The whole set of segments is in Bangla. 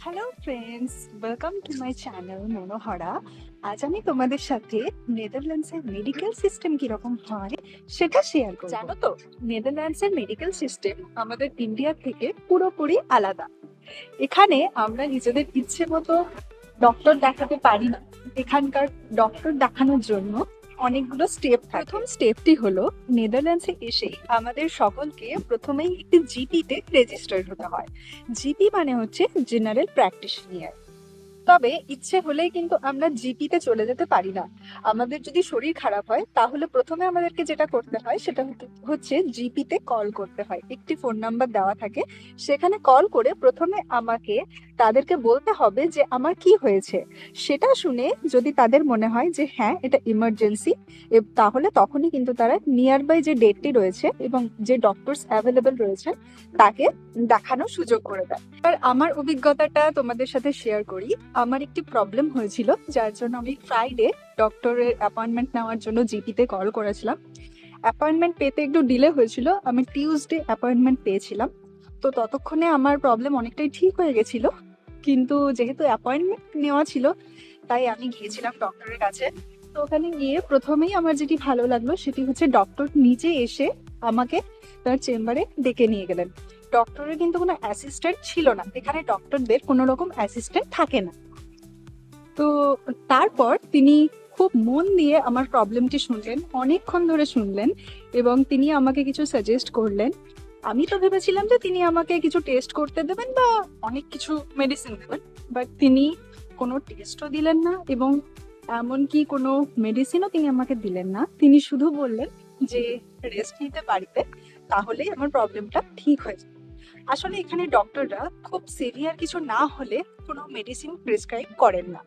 Hello friends, welcome to my channel Manohara. আজ আমি তোমাদের সাথে নেদারল্যান্ডসের মেডিকেল সিস্টেম কিরকম হয় সেটা শেয়ার করব। জানো তো, নেদারল্যান্ডসের মেডিকেল সিস্টেম আমাদের ইন্ডিয়া থেকে পুরোপুরি আলাদা। এখানে আমরা নিজেদের ইচ্ছে মতো ডক্টর দেখাতে পারি না। এখানকার ডক্টর দেখানোর জন্য অনেকগুলো স্টেপ থাকে। প্রথম স্টেপটি হলো নেদারল্যান্ডসে এসে আমাদের সকলকে প্রথমেই একটি জিপিতে রেজিস্টার্ড হতে হয়। জিপি মানে হচ্ছে জেনারেল প্র্যাকটিশনিয়ার। তবে ইচ্ছে হলেই কিন্তু আমরা জিপিতে চলে যেতে পারি না। আমাদের যদি শরীর খারাপ হয় তাহলে প্রথমে আমাদেরকে যেটা করতে হয় সেটা হচ্ছে জিপিতে কল করতে হয়। একটি ফোন নাম্বার দেওয়া থাকে, সেখানে কল করে প্রথমে আমাকে তাদেরকে বলতে হবে যে আমার কি হয়েছে। সেটা শুনে যদি তাদের মনে হয় যে হ্যাঁ এটা ইমার্জেন্সি, তাহলে তখনই কিন্তু তারা নিয়ার বাই যে ডেটটি রয়েছে এবং যে ডক্টরস অ্যাভেলেবেল রয়েছে তাকে দেখানোর সুযোগ করে দেয়। আর আমার অভিজ্ঞতাটা তোমাদের সাথে শেয়ার করি। আমার একটি প্রবলেম হয়েছিল, যার জন্য আমি ফ্রাইডে ডক্টরের অ্যাপয়েন্টমেন্ট নেওয়ার জন্য জিপিতে কল করেছিলাম। অ্যাপয়েন্টমেন্ট পেতে একটু ডিলে হয়েছিল, আমি টিউসডে অ্যাপয়েন্টমেন্ট পেয়েছিলাম। তো ততক্ষণে আমার প্রবলেম অনেকটাই ঠিক হয়ে গেছিল, কিন্তু যেহেতু অ্যাপয়েন্টমেন্ট নেওয়া ছিল তাই আমি গিয়েছিলাম ডক্টরের কাছে। তো ওখানে গিয়ে প্রথমেই আমার যেটি ভালো লাগলো সেটি হচ্ছে ডক্টর নিজে এসে আমাকে তার চেম্বারে ডেকে নিয়ে গেলেন। ডক্টরের কিন্তু কোনো অ্যাসিস্ট্যান্ট ছিল না, এখানে ডক্টরদের কোনো রকম অ্যাসিস্ট্যান্ট থাকে না। তো তারপর তিনি খুব মন দিয়ে আমার প্রবলেমটি শুনলেন, অনেকক্ষণ ধরে শুনলেন এবং তিনি আমাকে কিছু সাজেস্ট করলেন। আমি তো ভেবেছিলাম যে তিনি আমাকে কিছু টেস্ট করতে দেবেন বা অনেক কিছু মেডিসিন দেবেন, বাট তিনি কোনো টেস্টও দিলেন না এবং এমনকি কোনো মেডিসিনও তিনি আমাকে দিলেন না। তিনি শুধু বললেন যে রেস্ট নিতে পারিতে, তাহলেই আমার প্রবলেমটা ঠিক হয়ে যাবে। আসলে এখানে ডক্টররা খুব সিভিয়ার কিছু না হলে কোনো মেডিসিন প্রেসক্রাইব করেন না।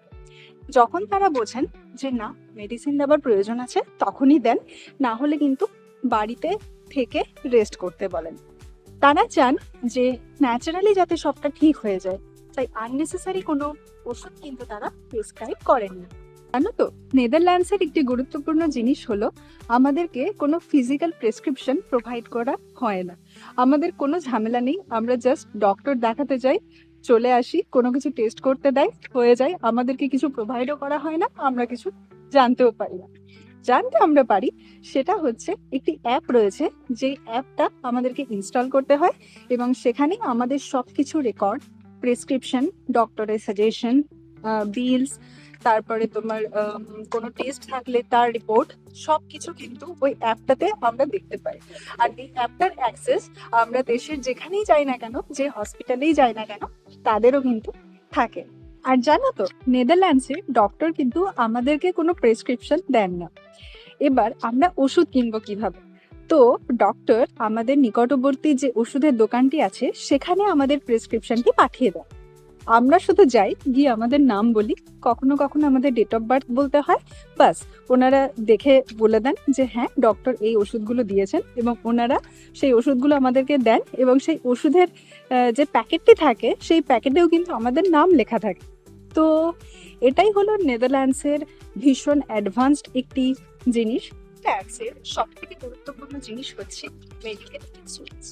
যখন তারা বোঝেন যে না মেডিসিন দেওয়ার প্রয়োজন আছে তখনই দেন, না হলে কিন্তু বাড়িতে থেকে রেস্ট করতে বলেন। তারা চান যে ন্যাচারালি যাতে সবটা ঠিক হয়ে যায়, তাই আননেসেসারি কোনো ওষুধ কিন্তু তারা প্রেসক্রাইব করেন না। জানো তো, নেদারল্যান্ডসের একটি গুরুত্বপূর্ণ জিনিস হলো আমাদেরকে কোনো ফিজিক্যাল প্রেসক্রিপশন প্রোভাইড করা হয় না। আমাদের কোনো ঝামেলা নেই, আমরা জাস্ট ডক্টর দেখাতে যাই, চলে আসি, কোনো কিছু টেস্ট করতে দেয়, হয়ে যায়। আমাদেরকে কিছু প্রোভাইডও করা হয় না, আমরা কিছু জানতেও পারি না। জানতে আমরা পারি সেটা হচ্ছে একটি অ্যাপ রয়েছে, যেই অ্যাপটা আমাদেরকে ইনস্টল করতে হয় এবং সেখানে আমাদের সব কিছু রেকর্ড, প্রেসক্রিপশন, ডক্টরের সাজেশন, বিলস, তারপরে তোমার কোনো টেস্ট থাকলে তার রিপোর্ট, সবকিছু কিন্তু ওই অ্যাপটাতে আমরা দেখতে পাই। আর এই অ্যাপটার অ্যাক্সেস আমরা দেশের যেখানেই যাই না কেন, যে হসপিটালেই যাই না কেন, তাদেরও কিন্তু থাকে। আর জানো তো, নেদারল্যান্ডসে ডক্টর কিন্তু আমাদেরকে কোনো প্রেসক্রিপশন দেন না। এবার আমরা ওষুধ কিনবো কিভাবে? তো ডক্টর আমাদের নিকটবর্তী যে ওষুধের দোকানটি আছে সেখানে আমাদের প্রেসক্রিপশনটি পাঠিয়ে দেয়। আমরা শুধু যাই, গিয়ে আমাদের নাম বলি, কখনো কখনো আমাদের ডেট অফ বার্থ বলতে হয়, বাস ওনারা দেখে বলে দেন যে হ্যাঁ ডক্টর এই ওষুধগুলো দিয়েছেন এবং ওনারা সেই ওষুধগুলো আমাদেরকে দেন এবং সেই ওষুধের যে প্যাকেটটি থাকে সেই প্যাকেটেও কিন্তু আমাদের নাম লেখা থাকে। তো এটাই হলো নেদারল্যান্ডসের ভীষণ অ্যাডভান্সড একটি জিনিস। ট্যাক্সের সব থেকে গুরুত্বপূর্ণ জিনিস হচ্ছে মেডিকেল ইন্স্যুরেন্স।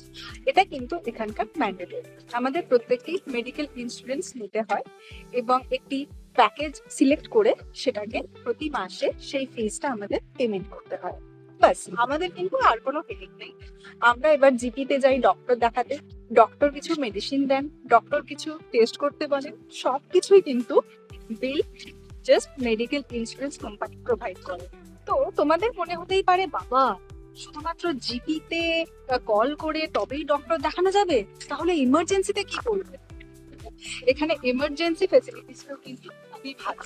এটা কিন্তু এখানকার ম্যান্ডেটরি। আমাদের প্রত্যেককেই মেডিকেল ইন্স্যুরেন্স নিতে হয় এবং একটি প্যাকেজ সিলেক্ট করে সেটাকে প্রতি মাসে সেই ফিজটা আমাদের পেমেন্ট করতে হয়। বাস, আমাদের কিন্তু আর কোনো হেডেক নেই। আমরা এবার জিপিতে যাই ডক্টর দেখাতে, ডক্টর কিছু মেডিসিন দেন, ডক্টর কিছু টেস্ট করতে বলেন, সবকিছুই কিন্তু bill just medical insurance company provide করে। তো তোমাদের মনে হতেই পারে বাবা, শুধুমাত্র জিপিতে কল করে তবেই ডক্টর দেখানো যাবে, তাহলে ইমার্জেন্সিতে কি করবে? এখানে এমার্জেন্সি ফেসিলিটিসও কিন্তু খুবই ভালো।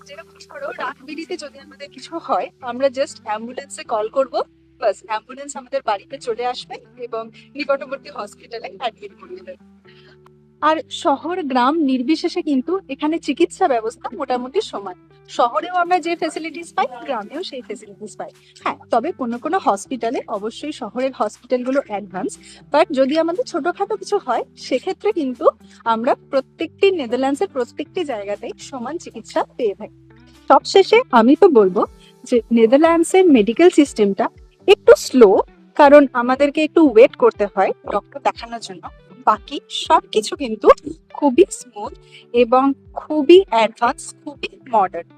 যেরকম ধরো রাত বিরিতে যদি আমাদের কিছু হয়, আমরা জাস্ট অ্যাম্বুলেন্সে কল করব, বাস অ্যাম্বুলেন্স আমাদের বাড়িতে চলে আসবে এবং নিকটবর্তী হসপিটালে অ্যাডমিট করিয়ে দেবে। আর শহর গ্রাম নির্বিশেষে কিন্তু এখানে চিকিৎসা ব্যবস্থা মোটামুটি সমান। শহরেও আমরা যে ফেসিলিটিস পাই, গ্রামেও সেই ফেসিলিটিস পাই। হ্যাঁ, তবে কোনো কোনো হসপিটালে অবশ্যই শহরের হসপিটালগুলো অ্যাডভান্স, বাট যদি আমাদের ছোটখাটো কিছু হয় সেক্ষেত্রে কিন্তু আমরা প্রত্যেকটি নেদারল্যান্ডসের প্রত্যেকটি জায়গাতেই সমান চিকিৎসা পেয়ে থাকি। সবশেষে আমি তো বলবো যে নেদারল্যান্ডসের মেডিকেল সিস্টেমটা একটু স্লো, কারণ আমাদেরকে একটু ওয়েট করতে হয় ডক্টর দেখানোর জন্য। বাকি সবকিছু কিন্তু খুবই স্মুথ এবং খুবই অ্যাডভান্স, খুবই মডার্ন।